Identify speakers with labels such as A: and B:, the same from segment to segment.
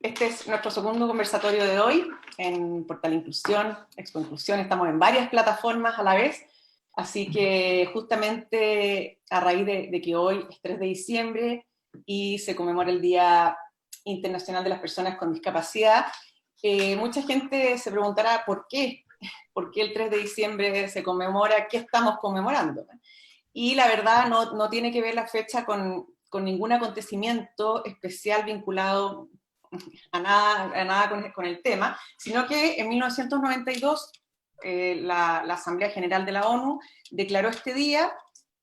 A: Este es nuestro segundo conversatorio de hoy en Portal Inclusión, Expo Inclusión. Estamos en varias plataformas a la vez, así que justamente a raíz de que hoy es 3 de diciembre y se conmemora el Día Internacional de las Personas con Discapacidad, mucha gente se preguntará ¿por qué? ¿Por qué el 3 de diciembre se conmemora? ¿Qué estamos conmemorando? Y la verdad no tiene que ver la fecha con ningún acontecimiento especial vinculado a nada con el tema, sino que en 1992 la Asamblea General de la ONU declaró este día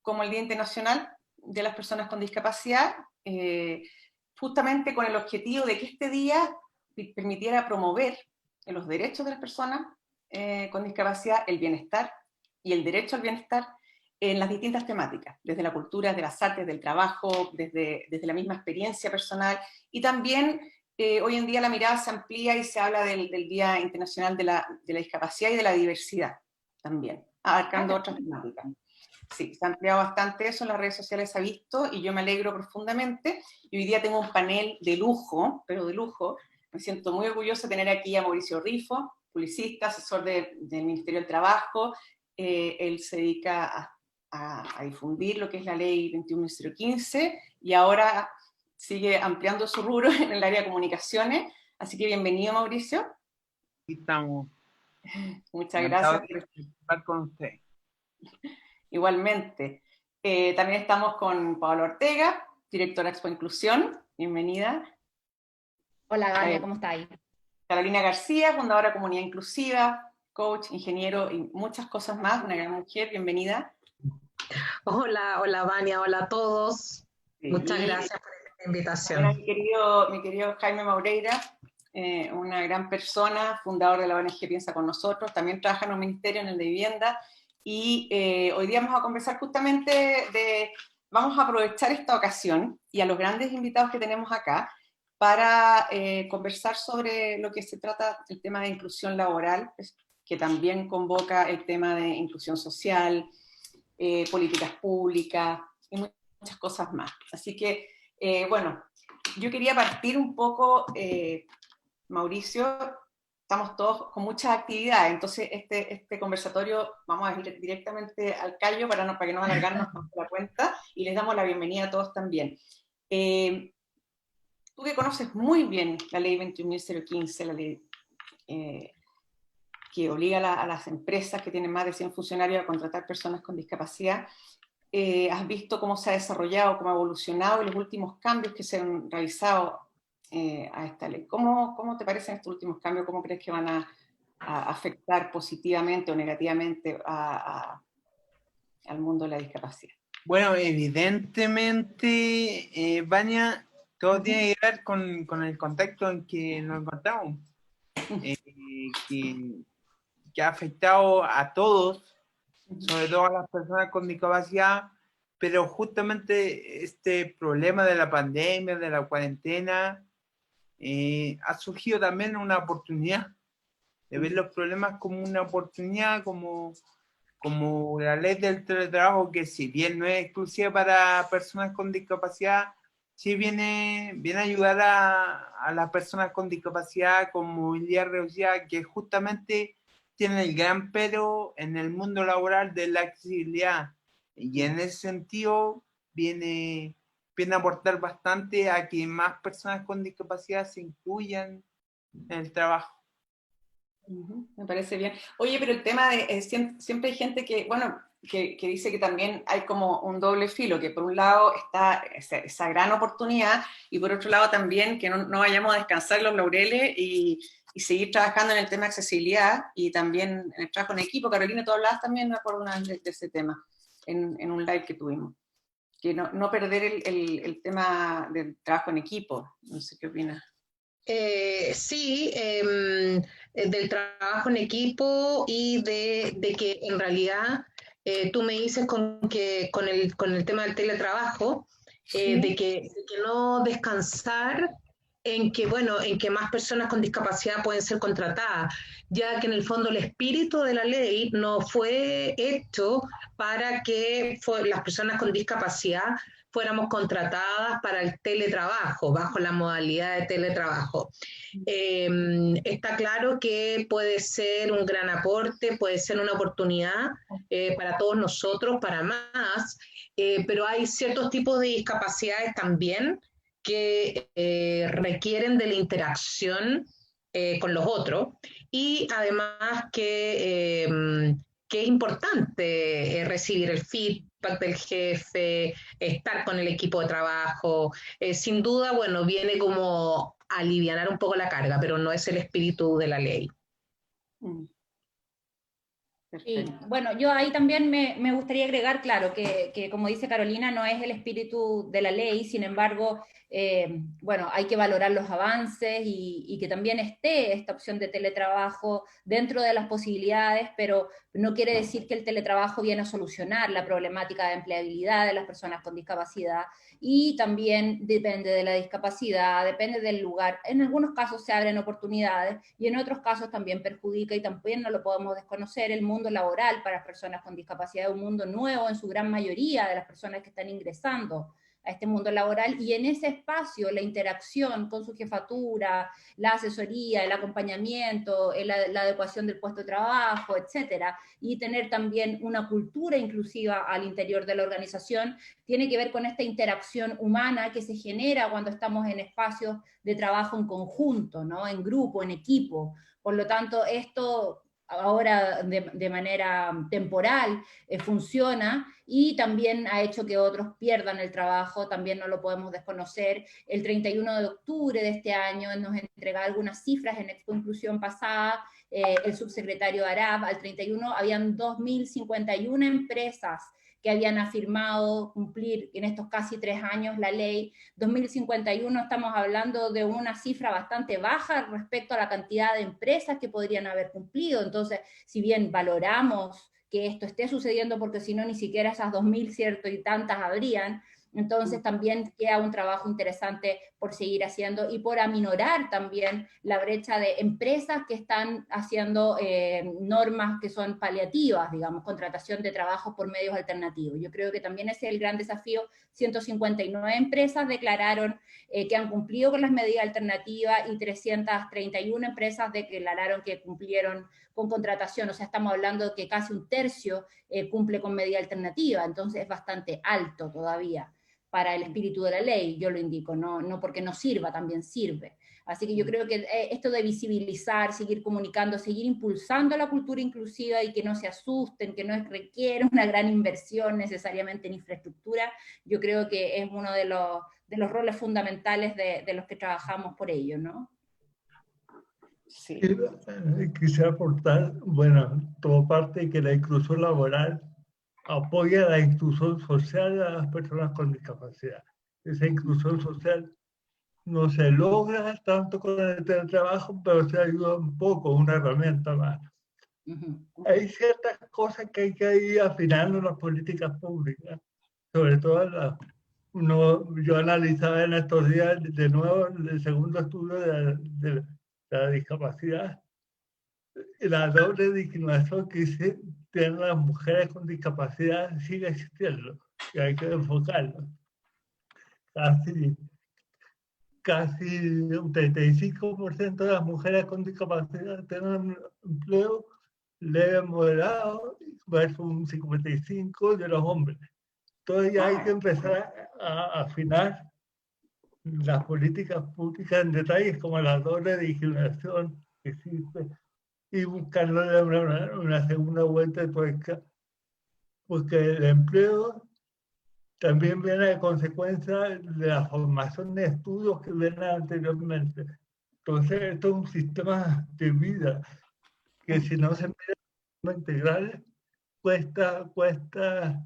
A: como el Día Internacional de las Personas con Discapacidad, justamente con el objetivo de que este día permitiera promover los derechos de las personas con discapacidad, el bienestar y el derecho al bienestar en las distintas temáticas, desde la cultura, de las artes, del trabajo, desde la misma experiencia personal, y también hoy en día la mirada se amplía y se habla del Día Internacional de la Discapacidad y de la Diversidad también, abarcando otras temáticas. Sí, se ha ampliado bastante eso, en las redes sociales se ha visto y yo me alegro profundamente. Y hoy día tengo un panel de lujo, pero de lujo. Me siento muy orgullosa de tener aquí a Mauricio Rifo, publicista, asesor del Ministerio del Trabajo. Él se dedica a difundir lo que es la ley 21.015 y ahora sigue ampliando su rubro en el área de comunicaciones. Así que bienvenido, Mauricio.
B: Aquí estamos.
A: Muchas
B: Encantado
A: gracias.
B: de participar con usted.
A: Igualmente. También estamos con Paola Ortega, directora de Expo Inclusión. Bienvenida.
C: Hola, Gania, ¿cómo estáis?
A: Carolina García, fundadora de Comunidad Inclusiva, coach, ingeniero y muchas cosas más. Una gran mujer. Bienvenida.
D: Hola, hola Vania, hola a todos.
A: Sí.
D: Muchas gracias por esta invitación.
A: Mi querido Jaime Maureira, una gran persona, fundador de la ONG Piensa con Nosotros, también trabaja en un ministerio, en el de vivienda, y hoy día vamos a conversar justamente vamos a aprovechar esta ocasión y a los grandes invitados que tenemos acá para conversar sobre lo que se trata, el tema de inclusión laboral, que también convoca el tema de inclusión social, políticas públicas y muchas cosas más. Así que, bueno, yo quería partir un poco, Mauricio, estamos todos con muchas actividades, entonces este conversatorio vamos a ir directamente al callo para que no alargarnos más la cuenta y les damos la bienvenida a todos también. Tú que conoces muy bien la ley 21.015, la ley que obliga a las empresas que tienen más de 100 funcionarios a contratar personas con discapacidad, has visto cómo se ha desarrollado, cómo ha evolucionado y los últimos cambios que se han realizado a esta ley. ¿Cómo te parecen estos últimos cambios? ¿Cómo crees que van a afectar positivamente o negativamente al mundo de la discapacidad?
B: Bueno, evidentemente, Vania, todo tiene que ver con el contexto en que nos encontramos, que ha afectado a todos, sobre todo a las personas con discapacidad, pero justamente este problema de la pandemia, de la cuarentena, ha surgido también una oportunidad de ver los problemas como una oportunidad, como la ley del teletrabajo, que si bien no es exclusiva para personas con discapacidad, sí viene a ayudar a las personas con discapacidad con movilidad reducida, que justamente tienen el gran pero en el mundo laboral de la accesibilidad. Y en ese sentido viene a aportar bastante a que más personas con discapacidad se incluyan en el trabajo.
A: Me parece bien. Oye, pero el tema de siempre hay gente que, bueno, que dice que también hay como un doble filo, que por un lado está esa gran oportunidad y por otro lado también que no vayamos a descansar los laureles y seguir trabajando en el tema de accesibilidad y también en el trabajo en equipo. Carolina, tú hablabas también, me acuerdo una vez de ese tema en un live que tuvimos. Que no perder el tema del trabajo en equipo. No sé qué opinas.
D: Sí, del trabajo en equipo y de que en realidad tú me dices con el tema del teletrabajo,
A: Sí.
D: de que no descansar en que, bueno, en que más personas con discapacidad pueden ser contratadas, ya que en el fondo el espíritu de la ley no fue hecho para que las personas con discapacidad fuéramos contratadas para el teletrabajo, bajo la modalidad de teletrabajo. Está claro que puede ser un gran aporte, puede ser una oportunidad para todos nosotros, para más, pero hay ciertos tipos de discapacidades también que requieren de la interacción con los otros, y además que es importante recibir el feedback del jefe, estar con el equipo de trabajo. Sin duda, bueno, viene como a alivianar un poco la carga, pero no es el espíritu de la ley.
C: Y bueno, yo ahí también me gustaría agregar, claro, que como dice Carolina, no es el espíritu de la ley, sin embargo, bueno, hay que valorar los avances y que también esté esta opción de teletrabajo dentro de las posibilidades, pero no quiere decir que el teletrabajo viene a solucionar la problemática de empleabilidad de las personas con discapacidad, y también depende de la discapacidad, depende del lugar. En algunos casos se abren oportunidades y en otros casos también perjudica, y también no lo podemos desconocer. El mundo laboral para las personas con discapacidad es un mundo nuevo en su gran mayoría de las personas que están ingresando a este mundo laboral, y en ese espacio la interacción con su jefatura, la asesoría, el acompañamiento, la adecuación del puesto de trabajo, etcétera, y tener también una cultura inclusiva al interior de la organización, tiene que ver con esta interacción humana que se genera cuando estamos en espacios de trabajo en conjunto, ¿no? En grupo, en equipo. Por lo tanto, esto ahora de manera temporal funciona, y también ha hecho que otros pierdan el trabajo, también no lo podemos desconocer. El 31 de octubre de este año nos entregaba algunas cifras en Expo Inclusión pasada, el subsecretario Arab. Al 31 habían 2.051 empresas que habían afirmado cumplir en estos casi 3 años la ley. 2051, estamos hablando de una cifra bastante baja respecto a la cantidad de empresas que podrían haber cumplido. Entonces, si bien valoramos que esto esté sucediendo, porque si no ni siquiera esas 2.000 cierto y tantas habrían, entonces también queda un trabajo interesante por seguir haciendo y por aminorar también la brecha de empresas que están haciendo normas que son paliativas, digamos, contratación de trabajo por medios alternativos. Yo creo que también ese es el gran desafío. 159 empresas declararon que han cumplido con las medidas alternativas, y 331 empresas declararon que cumplieron con contratación. O sea, estamos hablando de que casi un tercio cumple con medida alternativa, entonces es bastante alto todavía para el espíritu de la ley, yo lo indico, no porque no sirva, también sirve. Así que yo creo que esto de visibilizar, seguir comunicando, seguir impulsando la cultura inclusiva, y que no se asusten, que no requiere una gran inversión necesariamente en infraestructura, yo creo que es uno de los roles fundamentales de los que trabajamos por ello, ¿no?
A: Sí.
E: Quisiera aportar, bueno, todo parte de que la inclusión laboral apoya la inclusión social de las personas con discapacidad. Esa inclusión social no se logra tanto con el teletrabajo, pero se ayuda un poco, una herramienta más. Hay ciertas cosas que hay que ir afinando en las políticas públicas, sobre todo yo analizaba en estos días de nuevo el segundo estudio de la discapacidad, la doble discriminación que tienen las mujeres con discapacidad sigue existiendo y hay que enfocarlo. Casi un 35% de las mujeres con discapacidad tienen un empleo leve moderado versus un 55% de los hombres. Entonces ya hay que empezar a afinar las políticas públicas en detalles como la doble discriminación que existe, y buscarle una segunda vuelta de tuerca, porque el empleo también viene de consecuencia de la formación de estudios que vienen anteriormente. Entonces, esto es un sistema de vida que, si no se mira de forma integral, cuesta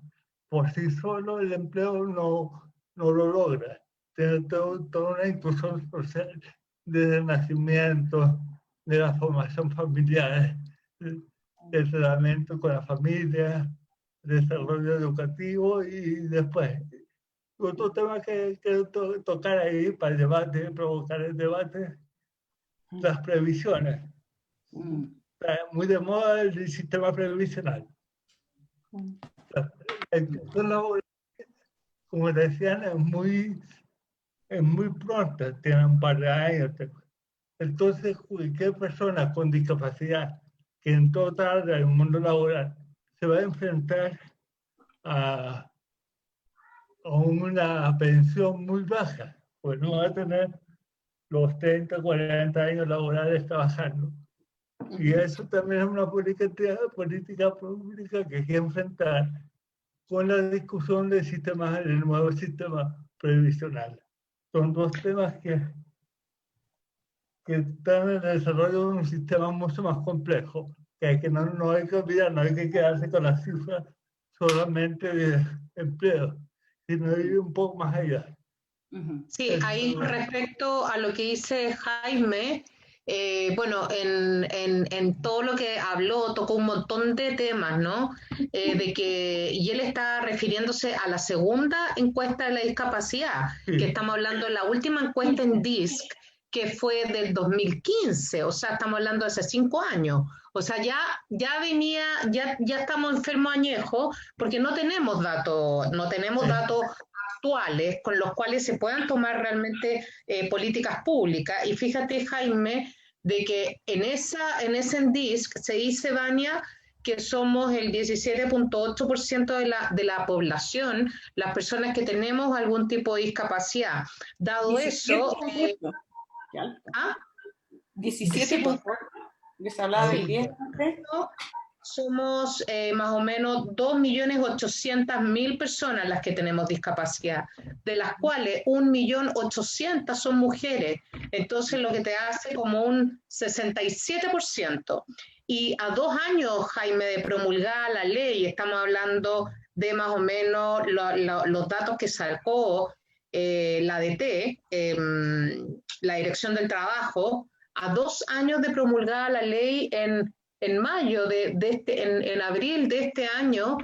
E: por sí solo. El empleo no lo logra. Tiene toda una inclusión social desde el nacimiento, de la formación familiar, del tratamiento con la familia, desarrollo educativo, y después otro tema que tocar ahí para el debate, provocar el debate, las previsiones. Está muy de moda el sistema previsional. La inclusión laboral como decían, es muy pronta, tienen un par de años. Entonces, cualquier persona con discapacidad que en total del mundo laboral se va a enfrentar a, a una pensión muy baja, pues no va a tener los 30, 40 años laborales trabajando. Y eso también es una política pública que hay que enfrentar con la discusión del nuevo sistema previsional. Son dos temas que están en el desarrollo de un sistema mucho más complejo, que no hay que olvidar, no hay que quedarse con las cifras solamente de empleo, sino ir un poco más allá.
D: Sí, ahí respecto a lo que dice Jaime, bueno, en todo lo que habló, tocó un montón de temas, ¿no? Y él está refiriéndose a la segunda encuesta de la discapacidad, que estamos hablando de la última encuesta en DISC, que fue del 2015, o sea, estamos hablando de hace 5 años. O sea, ya estamos enfermos añejos porque no tenemos datos actuales con los cuales se puedan tomar realmente políticas públicas. Y fíjate, Jaime, de que en ese DISC se dice, Vania, que somos el 17.8% de la población, las personas que tenemos algún tipo de discapacidad. Dado
A: 17,
D: eso...
A: ¿ah? 17%, les hablaba del 10.
D: Somos más o menos 2.800.000 personas las que tenemos discapacidad, de las cuales 1.800.000 son mujeres. Entonces lo que te hace como un 67%. Y a 2 años, Jaime, de promulgada la ley, estamos hablando de más o menos los datos que sacó la DT, la Dirección del Trabajo, a 2 años de promulgada la ley en mayo en abril de este año,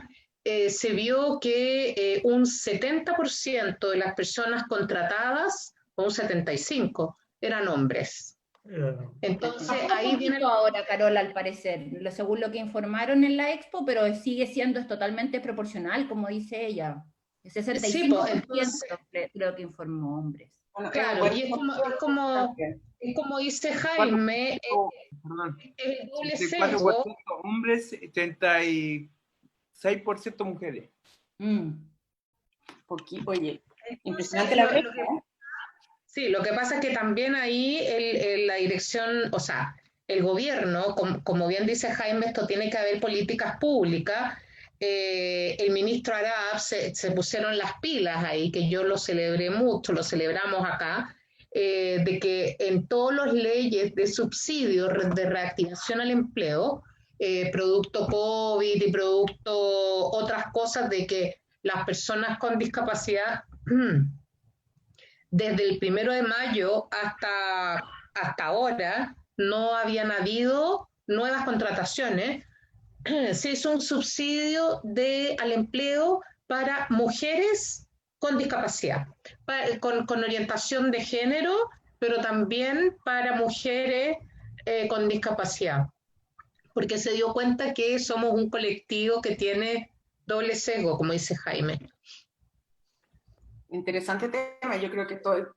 D: se vio que un 70% de las personas contratadas, o un 75%, eran hombres. Entonces, ahí viene...
C: ahora, Carola, al parecer, según lo que informaron en la Expo, pero sigue siendo totalmente proporcional, como dice ella. El 65%
D: sí, pues, entonces,
C: creo que informó hombres.
A: Bueno,
D: claro, y es como dice Jaime, el doble sesgo.
B: 34% hombres, 36% mujeres.
A: Oye, impresionante la brecha.
D: Sí, lo que pasa es que también ahí la dirección, o sea, el gobierno, como bien dice Jaime, esto tiene que haber políticas públicas. El ministro Arap se pusieron las pilas ahí, que yo lo celebré mucho, lo celebramos acá, de que en todas las leyes de subsidio de reactivación al empleo, producto COVID y producto otras cosas, de que las personas con discapacidad desde el 1 de mayo hasta ahora no habían habido nuevas contrataciones. Se hizo un subsidio al empleo para mujeres con discapacidad, con orientación de género, pero también para mujeres con discapacidad, porque se dio cuenta que somos un colectivo que tiene doble sesgo, como dice Jaime.
A: Interesante tema, yo creo que todo,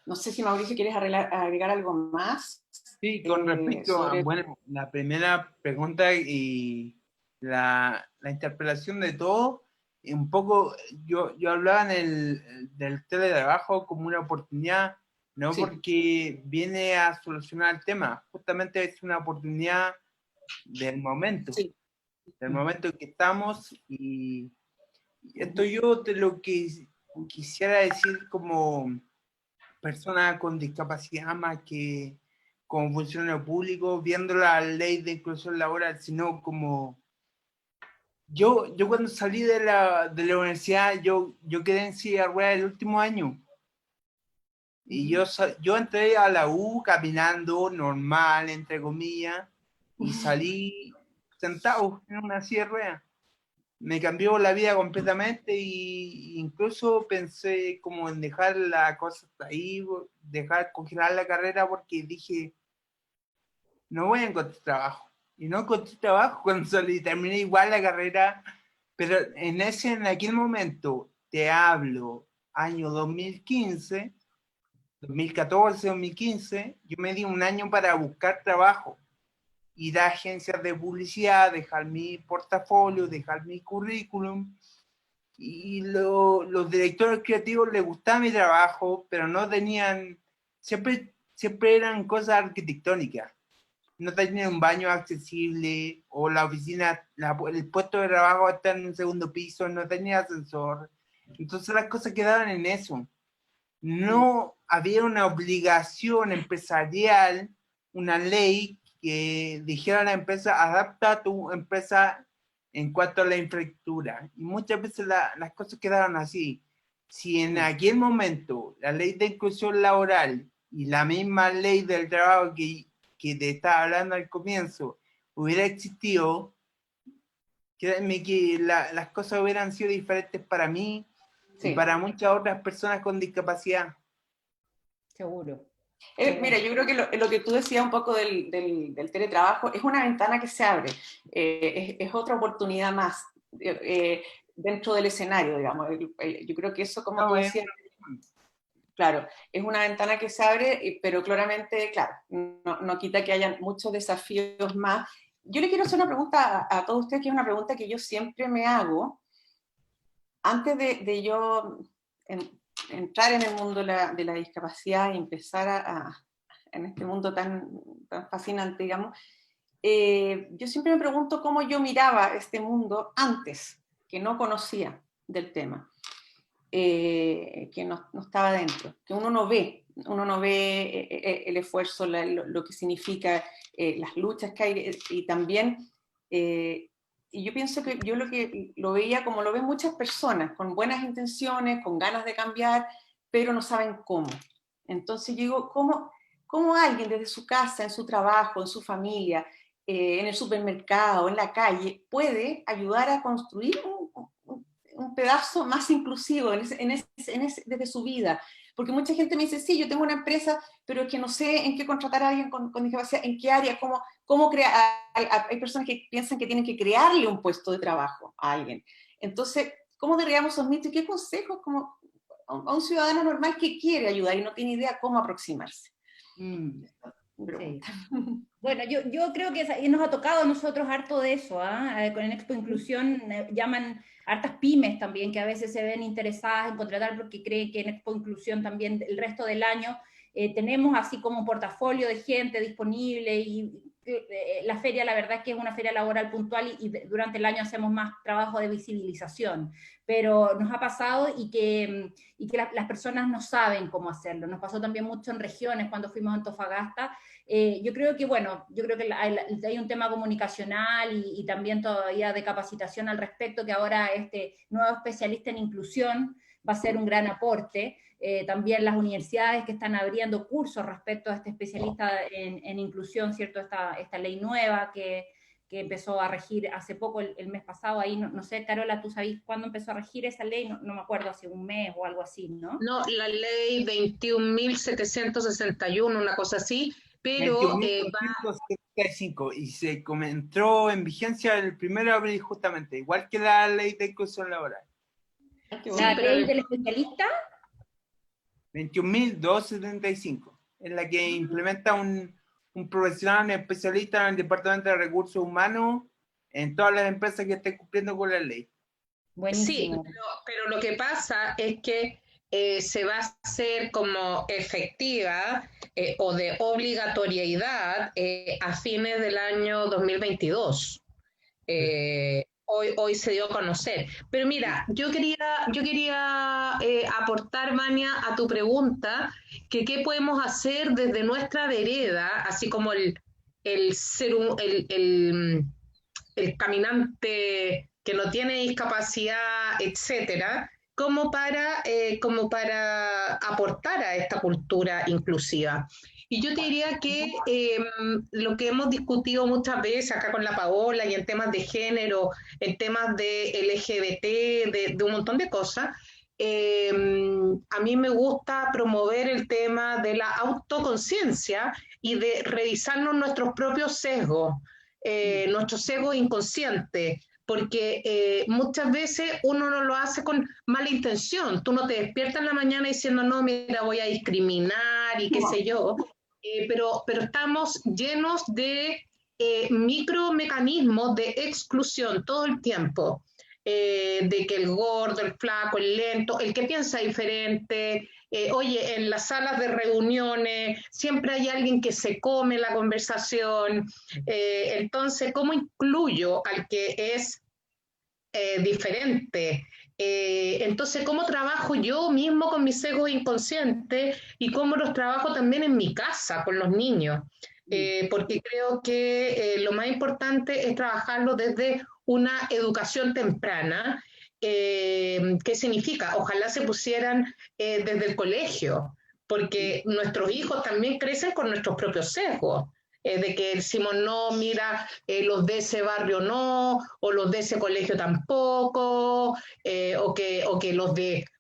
A: no sé si Mauricio quieres agregar algo más.
B: Sí, con respecto a, bueno, la primera pregunta y la interpelación de todo, un poco yo hablaba del teletrabajo como una oportunidad, no sí, porque viene a solucionar el tema, justamente es una oportunidad del momento, sí, del momento en que estamos, y esto yo de lo que quisiera decir como persona con discapacidad más que como funcionario público, viendo la ley de inclusión laboral, sino como yo cuando salí de la universidad, yo quedé en silla de ruedas el último año. Y yo entré a la U caminando normal, entre comillas, y salí sentado en una silla de ruedas. Me cambió la vida completamente, y incluso pensé como en dejar la cosa ahí, congelar la carrera, porque dije, no voy a encontrar trabajo. Y no encontré trabajo cuando salí, terminé igual la carrera, pero en aquel momento, te hablo año 2015, 2014, 2015, yo me di un año para buscar trabajo, ir a agencias de publicidad, dejar mi portafolio, dejar mi currículum, y los directores creativos les gustaba mi trabajo, pero no tenían, siempre eran cosas arquitectónicas. No tenía un baño accesible, o la oficina, el puesto de trabajo está en un segundo piso, no tenía ascensor. Entonces las cosas quedaban en eso. No había una obligación empresarial, una ley que dijera a la empresa, adapta a tu empresa en cuanto a la infraestructura. Y muchas veces las cosas quedaron así. Si en aquel momento la ley de inclusión laboral y la misma ley del trabajo que te estaba hablando al comienzo hubiera existido, créanme que las cosas hubieran sido diferentes para mí y para muchas otras personas con discapacidad.
C: Seguro.
A: Mira, yo creo que lo que tú decías un poco del teletrabajo es una ventana que se abre, es otra oportunidad más dentro del escenario, digamos. Yo creo que eso, como tú decías, claro, es una ventana que se abre, pero claramente, claro, no quita que hayan muchos desafíos más. Yo le quiero hacer una pregunta a todos ustedes, que es una pregunta que yo siempre me hago, antes de yo entrar en el mundo de la discapacidad y empezar en este mundo tan fascinante, digamos, yo siempre me pregunto cómo yo miraba este mundo antes, que no conocía del tema, que no estaba dentro, que uno no ve el esfuerzo, lo que significa, las luchas que hay, y también, y yo pienso que yo lo veía como lo ven muchas personas, con buenas intenciones, con ganas de cambiar, pero no saben cómo. Entonces yo digo, ¿cómo alguien desde su casa, en su trabajo, en su familia, en el supermercado, en la calle, puede ayudar a construir un pedazo más inclusivo desde su vida? Porque mucha gente me dice, sí, yo tengo una empresa, pero es que no sé en qué contratar a alguien con discapacidad, en qué área, cómo crear. Hay personas que piensan que tienen que crearle un puesto de trabajo a alguien. Entonces, ¿cómo derribamos esos mitos y qué consejos como a un ciudadano normal que quiere ayudar y no tiene idea cómo aproximarse?
C: Sí. Bueno, yo creo que nos ha tocado a nosotros harto de eso, con el Expo Inclusión llaman hartas pymes también, que a veces se ven interesadas en contratar porque creen que en Expo Inclusión también el resto del año tenemos así como un portafolio de gente disponible, y la feria, la verdad es que es una feria laboral puntual, y durante el año hacemos más trabajo de visibilización, pero nos ha pasado y que las personas no saben cómo hacerlo. Nos pasó también mucho en regiones cuando fuimos a Antofagasta. Yo creo que hay un tema comunicacional y también todavía de capacitación al respecto, que ahora este nuevo especialista en inclusión va a ser un gran aporte. También las universidades que están abriendo cursos respecto a este especialista en inclusión, ¿cierto? Esta ley nueva que empezó a regir hace poco, el mes pasado, ahí, no sé, Carola, ¿tú sabés cuándo empezó a regir esa ley? No me acuerdo, hace un mes o algo así, ¿no?
D: No, la ley 21.761, una cosa así, pero
B: 21.775, y se entró en vigencia el 1 de abril justamente, igual que la ley de inclusión laboral.
C: ¿La ley del especialista?
B: 21.275, en la que implementa un profesional especialista en el Departamento de Recursos Humanos en todas las empresas que estén cumpliendo con la ley.
C: Buenísimo.
D: Sí, pero lo que pasa es que se va a hacer como efectiva o de obligatoriedad a fines del año 2022. Hoy se dio a conocer. Pero mira, yo quería aportar, Vania, a tu pregunta, que qué podemos hacer desde nuestra vereda, así como el caminante que no tiene discapacidad, etcétera, como para aportar a esta cultura inclusiva. Y yo te diría que lo que hemos discutido muchas veces acá con la Paola y en temas de género, en temas de LGBT, de un montón de cosas, a mí me gusta promover el tema de la autoconciencia y de revisarnos nuestros propios sesgos, nuestros sesgos inconscientes, porque muchas veces uno no lo hace con mala intención. Tú no te despiertas en la mañana diciendo, no, mira, voy a discriminar y qué sé yo, pero estamos llenos de micromecanismos de exclusión todo el tiempo. De que el gordo, el flaco, el lento, el que piensa diferente, oye, en las salas de reuniones siempre hay alguien que se come la conversación, entonces, ¿cómo incluyo al que es diferente? Entonces, ¿cómo trabajo yo mismo con mis egos inconscientes y cómo los trabajo también en mi casa con los niños? Porque creo que lo más importante es trabajarlo desde una educación temprana. ¿Qué significa? Ojalá se pusieran desde el colegio, porque nuestros hijos también crecen con nuestros propios sesgos. De que decimos, no, mira, los de ese barrio no, o los de ese colegio tampoco, o que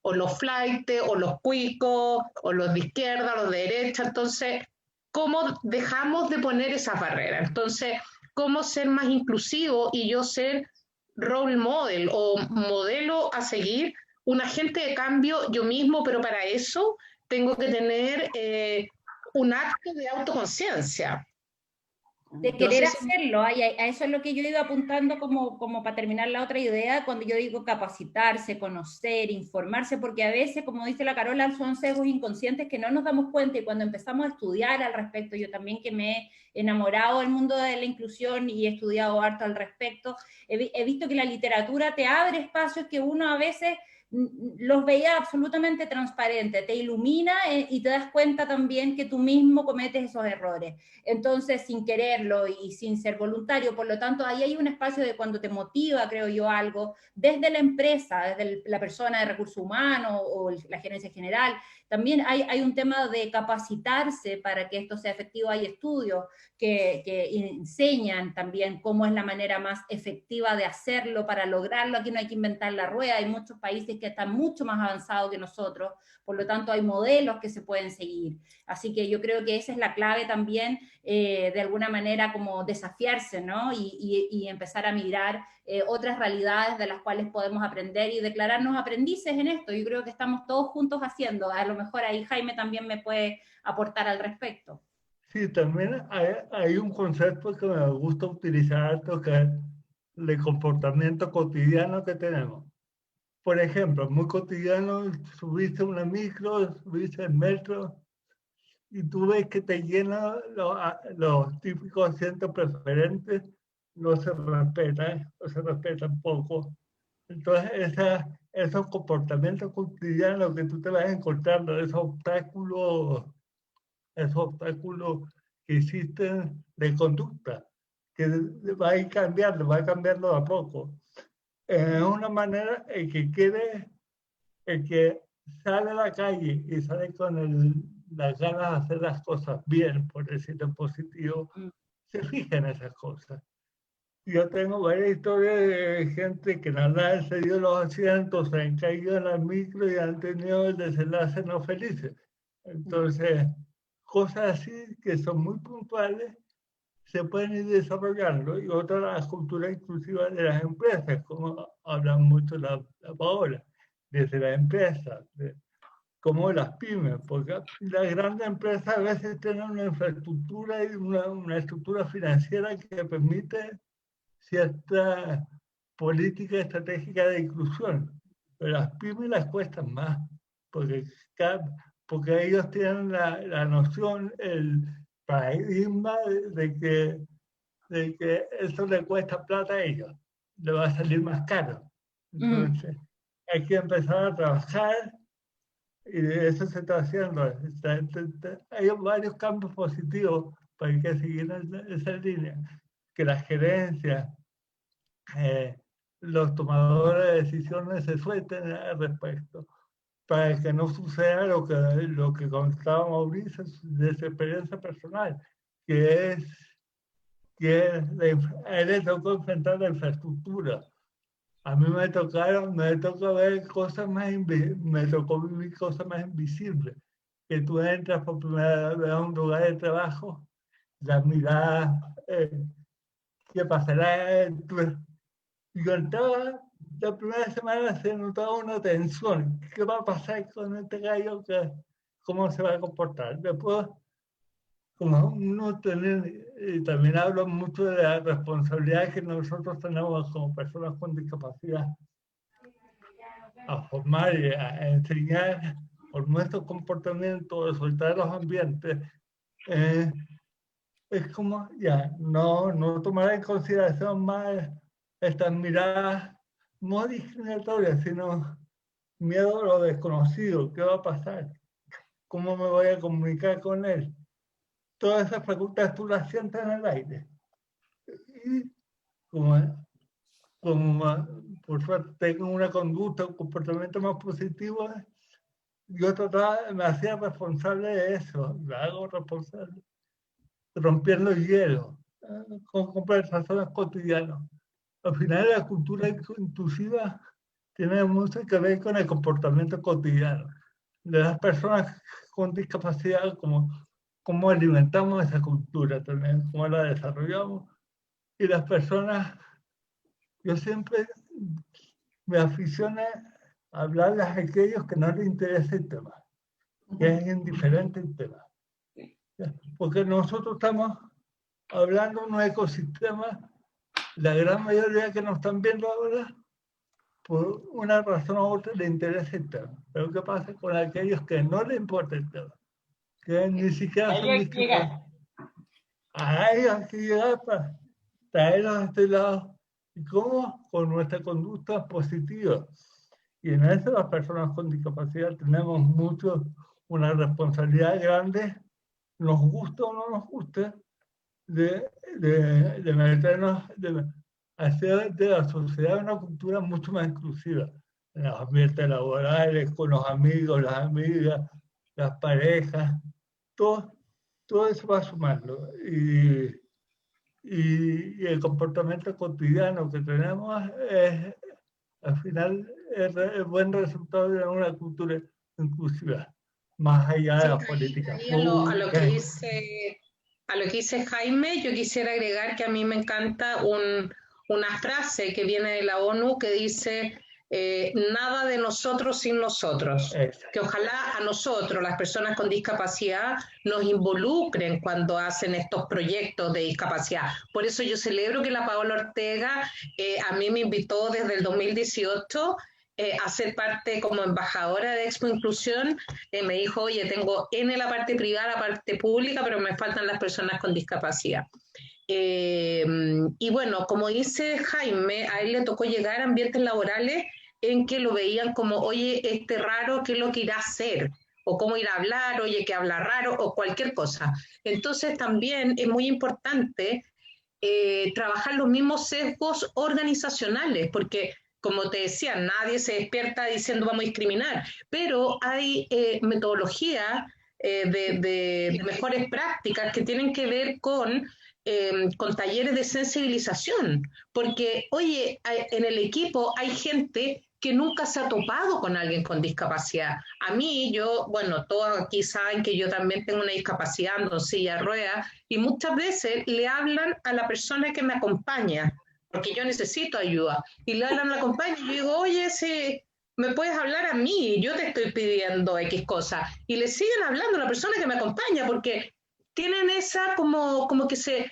D: o los flaites, o los cuicos, o los de izquierda, los de derecha. Entonces, ¿cómo dejamos de poner esas barreras? Entonces, ¿cómo ser más inclusivo y yo ser role model o modelo a seguir, un agente de cambio yo mismo, pero para eso tengo que tener un acto de autoconciencia.
C: De querer
D: No sé si...
C: hacerlo, a eso es lo que yo he ido apuntando como para terminar la otra idea, cuando yo digo capacitarse, conocer, informarse, porque a veces, como dice la Carola, son sesgos inconscientes que no nos damos cuenta, y cuando empezamos a estudiar al respecto, yo también que me he enamorado del mundo de la inclusión y he estudiado harto al respecto, he visto que la literatura te abre espacios que uno a veces los veía absolutamente transparentes, te ilumina y te das cuenta también que tú mismo cometes esos errores. Entonces, sin quererlo y sin ser voluntario, por lo tanto, ahí hay un espacio de cuando te motiva, creo yo, algo, desde la empresa, desde la persona de recursos humanos o la gerencia general, también hay un tema de capacitarse para que esto sea efectivo. Hay estudios que enseñan también cómo es la manera más efectiva de hacerlo para lograrlo. Aquí no hay que inventar la rueda, hay muchos países que están mucho más avanzados que nosotros, por lo tanto hay modelos que se pueden seguir. Así que yo creo que esa es la clave también, de alguna manera como desafiarse, ¿no? Y empezar a mirar otras realidades de las cuales podemos aprender y declararnos aprendices en esto. Yo creo que estamos todos juntos haciendo. A lo mejor ahí Jaime también me puede aportar al respecto.
E: Sí, también hay un concepto que me gusta utilizar, que es el comportamiento cotidiano que tenemos. Por ejemplo, muy cotidiano, subiste una micro, subiste el metro, y tú ves que te llenan los típicos asientos preferentes, no se respetan, o se respetan poco. Entonces, esos comportamientos cotidianos que tú te vas encontrando, esos obstáculos que existen de conducta, que va a ir cambiando, va a cambiarlo a poco. Es una manera, el que sale a la calle y sale con las ganas de hacer las cosas bien, por decirlo en positivo, se fija en esas cosas. Yo tengo varias historias de gente que nada se dio los asientos, se han caído en la micro y han tenido el desenlace no felices. Entonces, cosas así que son muy puntuales se pueden ir desarrollando. Y otra, la cultura inclusiva de las empresas, como hablan mucho la Paola, desde la empresa, como las pymes, porque las grandes empresas a veces tienen una infraestructura y una estructura financiera que permite cierta política estratégica de inclusión, pero las pymes las cuestan más, porque, porque ellos tienen la noción, el paradigma de que eso le cuesta plata a ellos, le va a salir más caro. Entonces, hay que empezar a trabajar y eso se está haciendo. Hay varios cambios positivos para que seguir esa línea, que la gerencia, los tomadores de decisiones se suelten al respecto, para que no suceda lo que contaba Mauricio de su experiencia personal, que a él le tocó enfrentar la infraestructura. A mí me tocó ver cosas me tocó vivir cosas más invisibles, que tú entras por primera vez a un lugar de trabajo, la mirada, ¿qué pasará? yo entraba, la primera semana se notaba una tensión. ¿Qué va a pasar con este gallo? ¿Cómo se va a comportar? Después, como uno tiene, y también hablo mucho de la responsabilidad que nosotros tenemos como personas con discapacidad a formar y a enseñar por nuestro comportamiento, de soltar los ambientes. Es como, ya, no tomar en consideración más estas miradas no discriminatorias, sino miedo a lo desconocido. ¿Qué va a pasar? ¿Cómo me voy a comunicar con él? Todas esas preguntas tú las sientes en el aire. Y como por suerte tengo una conducta, un comportamiento más positivo, yo me hacía responsable de eso, me hago responsable, rompiendo el hielo, con conversaciones cotidianas. Al final la cultura inclusiva tiene mucho que ver con el comportamiento cotidiano de las personas con discapacidad, cómo alimentamos esa cultura también, cómo la desarrollamos. Y las personas, yo siempre me aficiono a hablarles a aquellos que no les interesa el tema, que es indiferente el tema. Porque nosotros estamos hablando de un ecosistema, la gran mayoría que nos están viendo ahora, por una razón u otra le interesa el tema. Pero ¿qué pasa con aquellos que no les importa el tema? Que ni siquiera son discriminados. A ellos hay que llegar para traerlos a este lado. ¿Y cómo? Con nuestra conducta positiva. Y en eso las personas con discapacidad tenemos una responsabilidad grande, nos gusta o no nos guste, de meternos, de hacer de la sociedad una cultura mucho más inclusiva. En los ambientes laborales, con los amigos, las amigas, las parejas, todo eso va sumando. Y el comportamiento cotidiano que tenemos es, al final, el buen resultado de una cultura inclusiva, más allá de las políticas.
D: A lo que dice Jaime, yo quisiera agregar que a mí me encanta una frase que viene de la ONU que dice nada de nosotros sin nosotros. Que ojalá a nosotros, las personas con discapacidad, nos involucren cuando hacen estos proyectos de discapacidad. Por eso yo celebro que la Paola Ortega a mí me invitó desde el 2018 a ser parte como embajadora de Expo Inclusión. Me dijo, oye, tengo la parte privada, la parte pública, pero me faltan las personas con discapacidad. Y bueno, como dice Jaime, a él le tocó llegar a ambientes laborales en que lo veían como, oye, raro, ¿qué es lo que irá a hacer? O cómo irá a hablar, oye, que habla raro, o cualquier cosa. Entonces también es muy importante trabajar los mismos sesgos organizacionales, porque como te decía, nadie se despierta diciendo vamos a discriminar, pero hay metodologías de mejores prácticas que tienen que ver con talleres de sensibilización, porque, oye, en el equipo hay gente que nunca se ha topado con alguien con discapacidad. A mí, todos aquí saben que yo también tengo una discapacidad, ando en silla de ruedas, y muchas veces le hablan a la persona que me acompaña, porque yo necesito ayuda, y le hablan a la compañía, y yo digo, oye, me puedes hablar a mí, yo te estoy pidiendo X cosa, y le siguen hablando a la persona que me acompaña, porque tienen esa como que se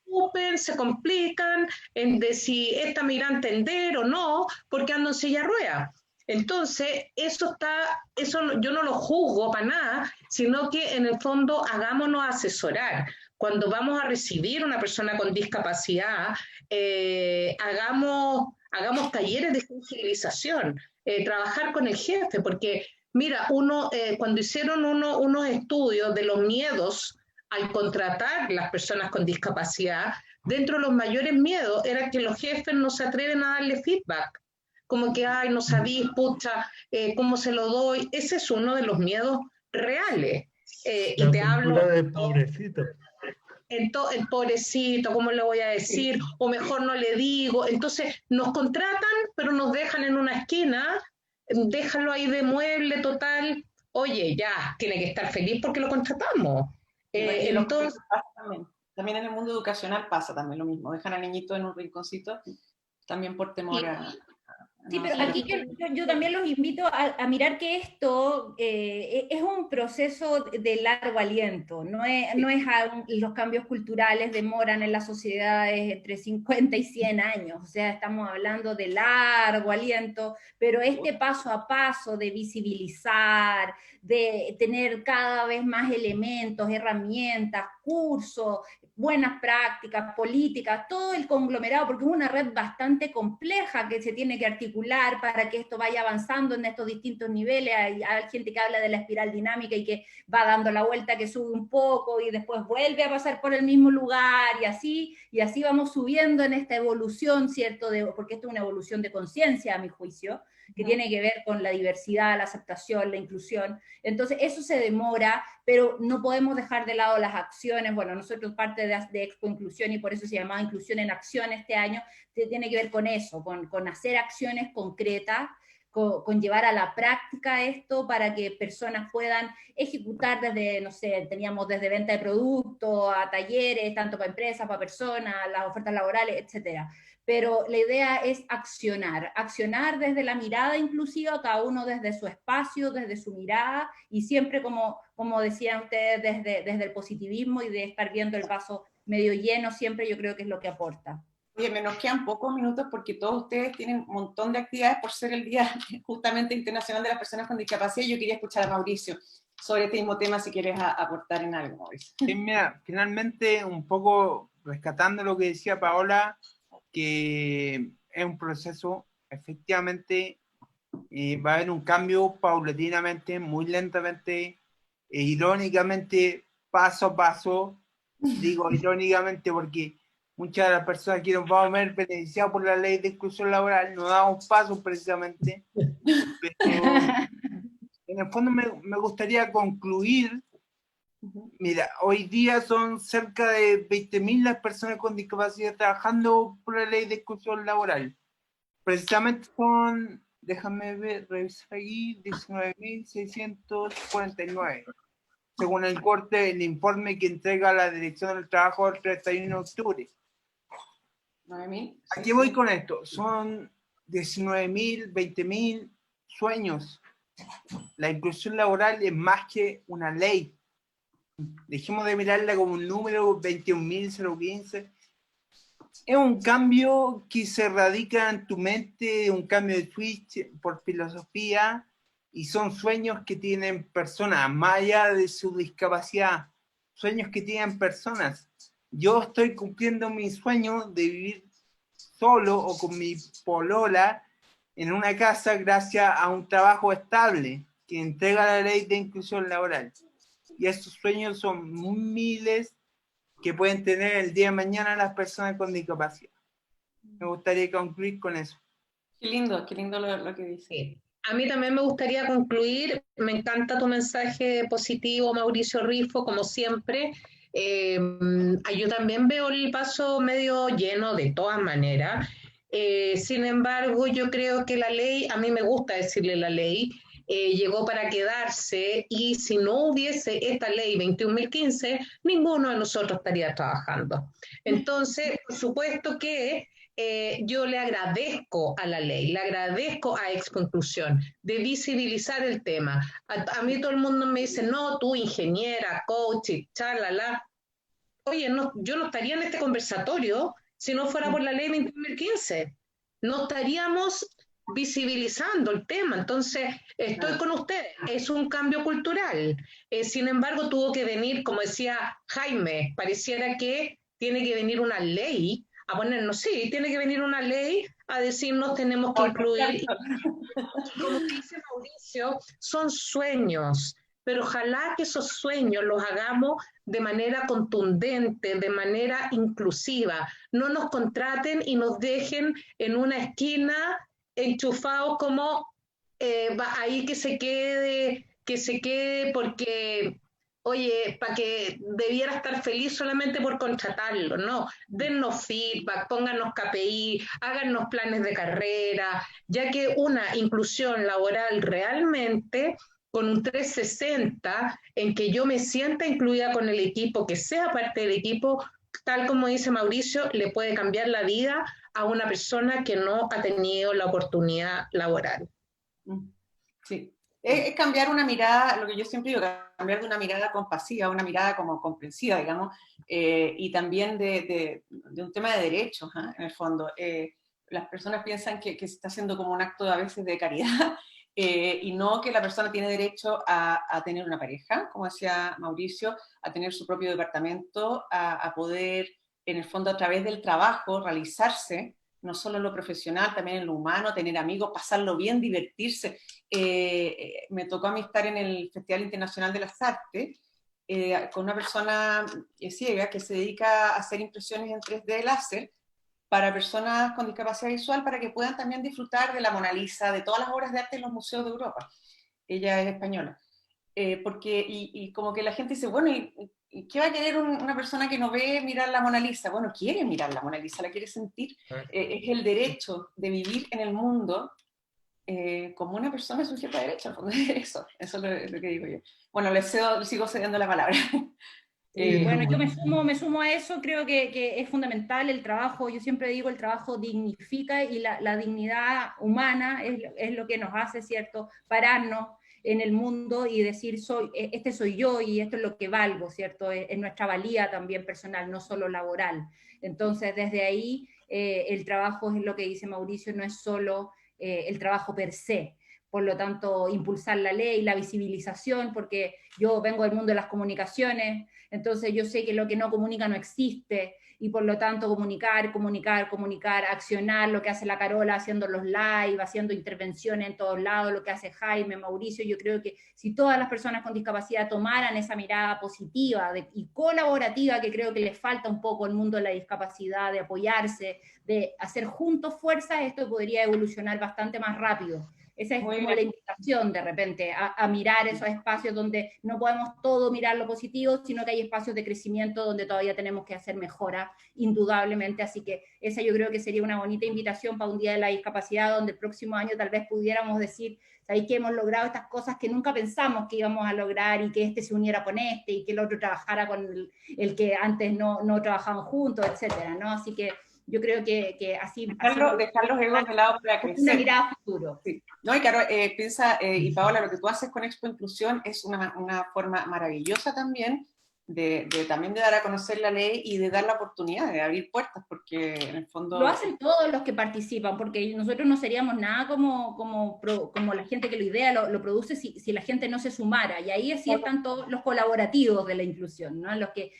D: ocupen, se complican de si esta me irá a entender o no, porque ando en silla de ruedas. Entonces, eso yo no lo juzgo para nada, sino que en el fondo hagámonos asesorar. Cuando vamos a recibir una persona con discapacidad, hagamos talleres de sensibilización, trabajar con el jefe, porque mira, cuando hicieron unos estudios de los miedos al contratar las personas con discapacidad, dentro de los mayores miedos era que los jefes no se atreven a darle feedback, como que, ay, no sabís, pucha, ¿cómo se lo doy? Ese es uno de los miedos reales. Y te hablo
E: del pobrecito.
D: El pobrecito, ¿cómo le voy a decir? O mejor no le digo. Entonces nos contratan, pero nos dejan en una esquina, déjalo ahí de mueble total. Oye, ya, tiene que estar feliz porque lo contratamos. Entonces,
A: también en el mundo educacional pasa también lo mismo. Dejan al niñito en un rinconcito también por temor a
C: Sí,
A: no
C: pero
A: hacer-
C: aquí yo también los invito a mirar que esto es un proceso de largo aliento, no es los cambios culturales demoran en las sociedades entre 50 y 100 años, o sea, estamos hablando de largo aliento, pero este paso a paso de visibilizar, de tener cada vez más elementos, herramientas, cursos, buenas prácticas, políticas, todo el conglomerado, porque es una red bastante compleja que se tiene que articular para que esto vaya avanzando en estos distintos niveles. Hay gente que habla de la espiral dinámica y que va dando la vuelta, que sube un poco y después vuelve a pasar por el mismo lugar y así vamos subiendo en esta evolución, ¿cierto? Porque esto es una evolución de conciencia, a mi juicio, que tiene que ver con la diversidad, la aceptación, la inclusión. Entonces, eso se demora, pero no podemos dejar de lado las acciones. Bueno, nosotros parte de Expo Inclusión, y por eso se llamaba Inclusión en Acción este año, tiene que ver con eso, con hacer acciones concretas, con llevar a la práctica esto para que personas puedan ejecutar desde, no sé, teníamos desde venta de productos a talleres, tanto para empresas, para personas, las ofertas laborales, etcétera. Pero la idea es accionar desde la mirada inclusiva, cada uno desde su espacio, desde su mirada, y siempre, como decían ustedes, desde el positivismo y de estar viendo el vaso medio lleno, siempre yo creo que es lo que aporta.
A: Oye, me nos quedan pocos minutos porque todos ustedes tienen un montón de actividades por ser el Día justamente Internacional de las Personas con Discapacidad. Yo quería escuchar a Mauricio sobre este mismo tema, si quieres aportar en algo, Mauricio.
B: Sí, mira, finalmente un poco rescatando lo que decía Paola, que es un proceso, efectivamente, va a haber un cambio paulatinamente, muy lentamente, irónicamente, paso a paso. Digo irónicamente porque muchas de las personas que nos vamos a ver beneficiados por la ley de inclusión laboral no damos pasos precisamente, pero en el fondo me gustaría concluir. Mira, hoy día son cerca de 20.000 las personas con discapacidad trabajando por la ley de exclusión laboral. Precisamente son, déjame ver, revisar aquí, 19.649, según el corte, el informe que entrega la Dirección del Trabajo el 31 de octubre.
A: 9.000.
B: ¿A qué voy con esto? Son 19.000, 20.000 sueños. La inclusión laboral es más que una ley. Dejemos de mirarla como un número, 21.015. Es un cambio que se radica en tu mente, un cambio de switch por filosofía, y son sueños que tienen personas, más allá de su discapacidad, sueños que tienen personas. Yo estoy cumpliendo mi sueño de vivir solo o con mi polola en una casa gracias a un trabajo estable que entrega la ley de inclusión laboral. Y esos sueños son miles que pueden tener el día de mañana las personas con discapacidad. Me gustaría concluir con eso.
A: Qué lindo lo que dice.
D: Sí. A mí también me gustaría concluir, me encanta tu mensaje positivo, Mauricio Rifo, como siempre. Yo también veo el vaso medio lleno de todas maneras. Sin embargo, yo creo que la ley, a mí me gusta decirle la ley, llegó para quedarse, y si no hubiese esta ley 21.015, ninguno de nosotros estaría trabajando. Entonces, por supuesto que yo le agradezco a la ley, le agradezco a Expo Inclusión de visibilizar el tema. A mí todo el mundo me dice, no, tú ingeniera, coach, chalala. Oye, no, yo no estaría en este conversatorio si no fuera por la ley 21.015. No estaríamos visibilizando el tema. Entonces, estoy con ustedes, es un cambio cultural. Sin embargo, tuvo que venir, como decía Jaime, pareciera que tiene que venir una ley a ponernos, sí, tiene que venir una ley a decirnos tenemos que incluir. Como dice Mauricio, son sueños, pero ojalá que esos sueños los hagamos de manera contundente, de manera inclusiva. No nos contraten y nos dejen en una esquina enchufados como ahí que se quede porque, oye, para que debiera estar feliz solamente por contratarlo. No, dennos feedback, póngannos KPI, háganos planes de carrera, ya que una inclusión laboral realmente con un 360 en que yo me sienta incluida con el equipo, que sea parte del equipo, tal como dice Mauricio, le puede cambiar la vida a una persona que no ha tenido la oportunidad laboral.
A: Sí. Es cambiar una mirada, lo que yo siempre digo, cambiar de una mirada compasiva a una mirada como comprensiva, digamos, y también de un tema de derechos, ¿eh? En el fondo. Las personas piensan que se está haciendo como un acto a veces de caridad, y no que la persona tiene derecho a tener una pareja, como decía Mauricio, a tener su propio departamento, a poder, en el fondo, a través del trabajo, realizarse, no solo en lo profesional, también en lo humano, tener amigos, pasarlo bien, divertirse. Me tocó a mí estar en el Festival Internacional de las Artes, con una persona ciega que se dedica a hacer impresiones en 3D láser para personas con discapacidad visual, para que puedan también disfrutar de la Mona Lisa, de todas las obras de arte en los museos de Europa. Ella es española. Y como que la gente dice, bueno, ¿y qué va a querer una persona que no ve mirar la Mona Lisa? Bueno, quiere mirar la Mona Lisa, la quiere sentir. Es el derecho de vivir en el mundo como una persona sujeta de derecho. Eso es lo que digo yo. Bueno, le sigo cediendo la palabra.
C: Bueno, yo me sumo a eso, creo que es fundamental el trabajo, yo siempre digo, el trabajo dignifica y la dignidad humana es lo que nos hace, ¿cierto?, pararnos en el mundo y decir, este soy yo y esto es lo que valgo, ¿cierto?, es nuestra valía también personal, no solo laboral. Entonces, desde ahí, el trabajo es lo que dice Mauricio, no es solo el trabajo per se. Por lo tanto, impulsar la ley, la visibilización, porque yo vengo del mundo de las comunicaciones, entonces yo sé que lo que no comunica no existe, y por lo tanto comunicar, accionar, lo que hace la Carola haciendo los live, haciendo intervenciones en todos lados, lo que hace Jaime, Mauricio. Yo creo que si todas las personas con discapacidad tomaran esa mirada positiva y colaborativa, que creo que les falta un poco al mundo de la discapacidad, de apoyarse, de hacer juntos fuerzas, esto podría evolucionar bastante más rápido. Esa es como la invitación de repente a mirar esos espacios donde no podemos todo mirar lo positivo, sino que hay espacios de crecimiento donde todavía tenemos que hacer mejoras, indudablemente. Así que esa yo creo que sería una bonita invitación para un día de la discapacidad, donde el próximo año tal vez pudiéramos decir, ¿sabéis que hemos logrado estas cosas que nunca pensamos que íbamos a lograr, y que este se uniera con este y que el otro trabajara con el que antes no trabajaban juntos, etcétera, ¿no? Así que yo creo que así...
A: Dejar los egos de lado para crecer.
C: Una mirada a futuro.
A: Sí. No, y claro, piensa, y Paola, lo que tú haces con Expo Inclusión es una forma maravillosa también también de dar a conocer la ley y de dar la oportunidad de abrir puertas, porque en el fondo...
C: Lo hacen todos los que participan, porque nosotros no seríamos nada como la gente que lo idea, lo produce, si la gente no se sumara. Y ahí sí están todos los colaborativos de la inclusión, ¿no? Los que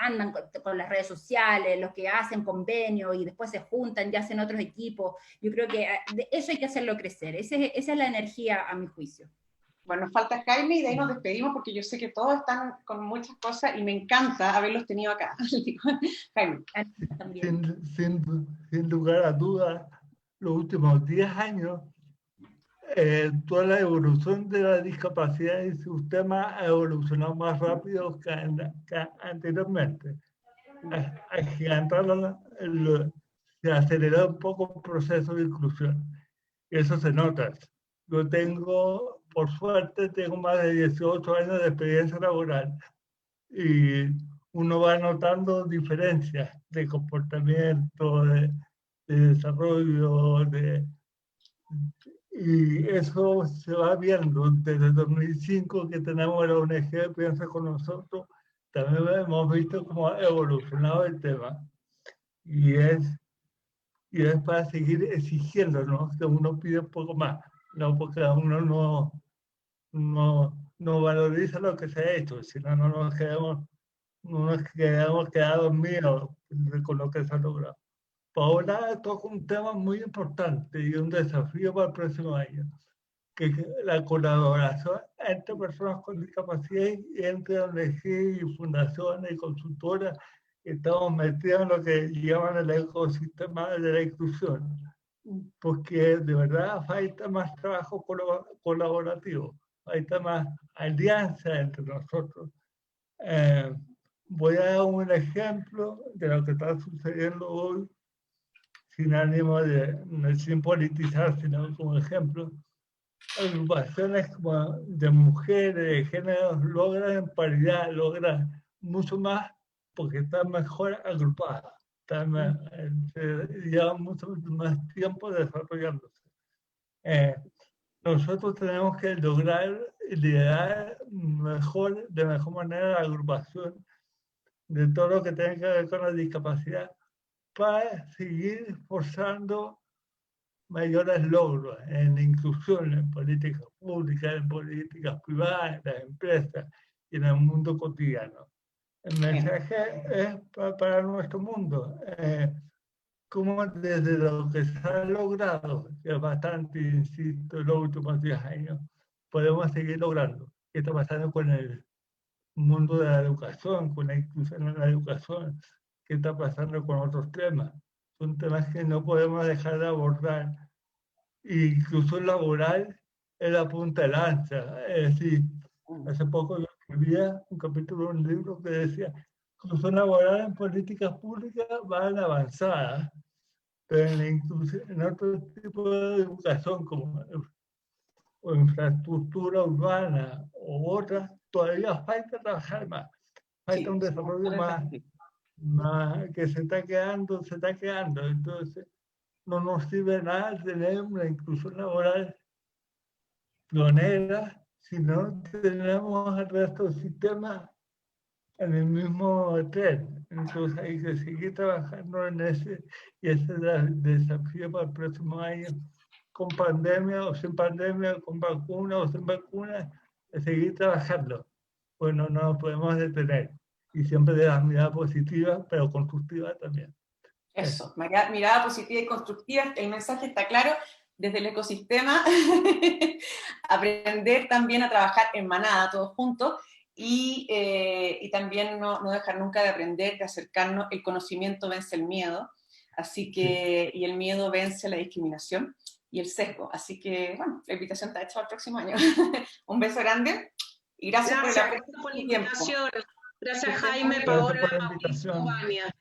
C: andan con las redes sociales, los que hacen convenios y después se juntan y hacen otros equipos. Yo creo que eso hay que hacerlo crecer. Esa es la energía, a mi juicio.
A: Bueno, nos falta Jaime y de ahí nos despedimos, porque yo sé que todos están con muchas cosas y me encanta haberlos tenido acá. Jaime.
E: Sin lugar a dudas, los últimos 10 años, toda la evolución de la discapacidad y su tema ha evolucionado más rápido que anteriormente. Se aceleró un poco el proceso de inclusión. Y eso se nota. Yo por suerte, tengo más de 18 años de experiencia laboral y uno va notando diferencias de comportamiento, de desarrollo, y eso se va viendo. Desde 2005 que tenemos la ONG Piensa con Nosotros, también hemos visto cómo ha evolucionado el tema. Y es para seguir exigiendo, ¿no? Que uno pide un poco más, no porque uno no valoriza lo que se ha hecho, sino no nos quedamos dormidos con lo que se ha logrado. Paola toca un tema muy importante y un desafío para el próximo año, que es la colaboración entre personas con discapacidad y entre ONG y fundaciones y consultoras. Estamos metidos en lo que llaman el ecosistema de la inclusión, porque de verdad falta más trabajo colaborativo, falta más alianza entre nosotros. Voy a dar un ejemplo de lo que está sucediendo hoy, sin ánimo sin politizar, sino como ejemplo. Agrupaciones como de mujeres, de géneros, logran paridad, logran mucho más porque están mejor agrupadas. lleva mucho más tiempo desarrollándose. Nosotros tenemos que lograr liderar de mejor manera la agrupación de todo lo que tenga que ver con la discapacidad para seguir forzando mayores logros en inclusión, en políticas públicas, en políticas privadas, en las empresas y en el mundo cotidiano. El mensaje es para nuestro mundo. Como desde lo que se ha logrado, que es bastante, insisto, en los últimos 10 años, podemos seguir logrando. ¿Qué está pasando con el mundo de la educación, con la inclusión en la educación? ¿Qué está pasando con otros temas? Son temas que no podemos dejar de abordar. Inclusión laboral es la punta de lanza. Es decir, hace poco yo escribía un capítulo de un libro que decía: inclusión laboral en políticas públicas van avanzadas, pero en otro tipo de educación como o infraestructura urbana o otras, todavía falta trabajar más. Falta un desarrollo más que se está quedando. Entonces, no nos sirve nada tener una inclusión laboral pionera si no tenemos el resto del sistema en el mismo tren. Entonces hay que seguir trabajando en ese, y ese es el desafío para el próximo año, con pandemia o sin pandemia, con vacuna o sin vacuna, de seguir trabajando. Bueno, no nos podemos detener, y siempre de la mirada positiva, pero constructiva también.
A: Eso, mirada positiva y constructiva, el mensaje está claro. Desde el ecosistema, aprender también a trabajar en manada, todos juntos, y también no dejar nunca de aprender, de acercarnos. El conocimiento vence el miedo, así que, y el miedo vence la discriminación y el sesgo. Así que, bueno, la invitación está hecha al próximo año. Un beso grande y gracias por la invitación.
D: Gracias, Jaime, Paola y Vania.